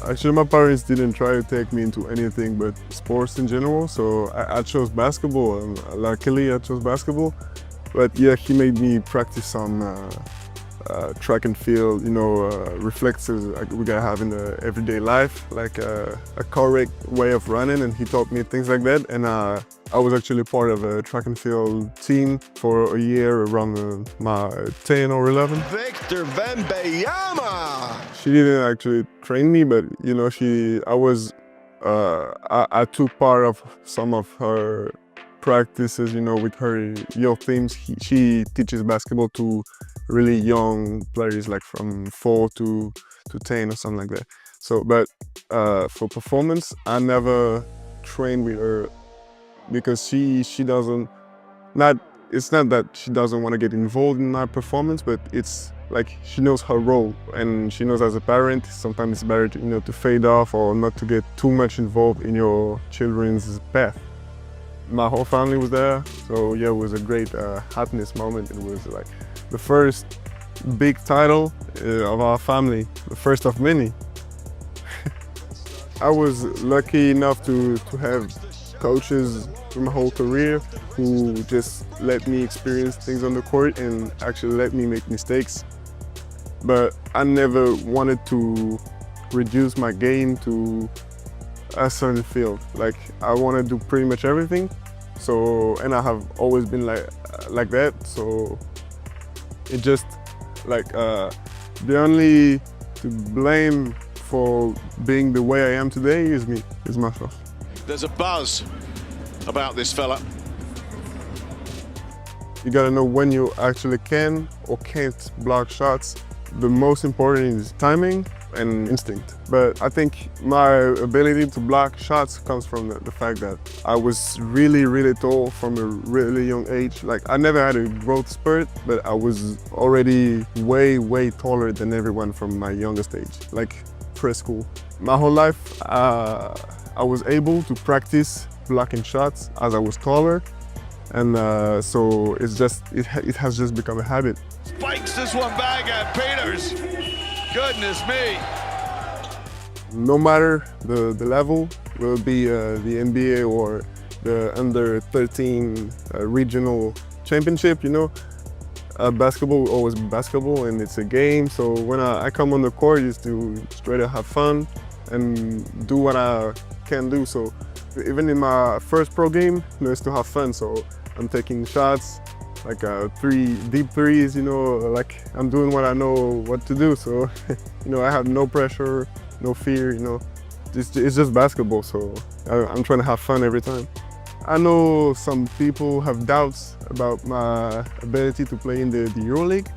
Actually, my parents didn't try to take me into anything but sports in general, so I chose basketball, and luckily I chose basketball. But yeah, he made me practice some track and field, reflexes like we gotta have in the everyday life, like a correct way of running, and he taught me things like that. And I was actually part of a track and field team for a year around my 10 or 11. Victor Wembanyama! She didn't actually train me, but I took part of some of her practices, with her youth teams. She teaches basketball to really young players, like from 4 to 10 or something like that. So, but for performance, I never trained with her because she doesn't, it's not that she doesn't want to get involved in my performance, but it's like she knows her role, and she knows as a parent, sometimes it's better to, to fade off or not to get too much involved in your children's path. My whole family was there, so yeah, it was a great happiness moment. It was like the first big title of our family, the first of many. I was lucky enough to have coaches through my whole career who just let me experience things on the court and actually let me make mistakes. But I never wanted to reduce my game to a certain field. Like, I want to do pretty much everything. So, and I have always been like that. So it just like the only to blame for being the way I am today is me, is myself. There's a buzz about this fella. You gotta know when you actually can or can't block shots. The most important is timing and instinct. But I think my ability to block shots comes from the fact that I was really, really tall from a really young age. Like, I never had a growth spurt, but I was already way, way taller than everyone from my youngest age, like preschool. My whole life, I was able to practice blocking shots as I was taller. And so it has just become a habit. Spikes this one back at Peters. Goodness me. No matter the level, will it be the NBA or the under 13 regional championship, basketball will always be basketball, and it's a game. So when I come on the court, is to straight up have fun and do what I can do. So even in my first pro game, it's to have fun. So I'm taking shots, like deep threes, like I'm doing what I know what to do. So, I have no pressure, no fear, it's just basketball. So I'm trying to have fun every time. I know some people have doubts about my ability to play in the EuroLeague,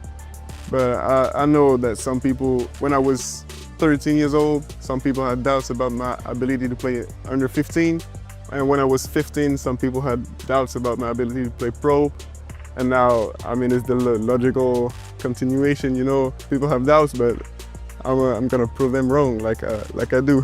but I know that some people, when I was 13 years old, some people had doubts about my ability to play under 15. And when I was 15, some people had doubts about my ability to play pro. And now, it's the logical continuation, people have doubts, but I'm gonna prove them wrong like I do.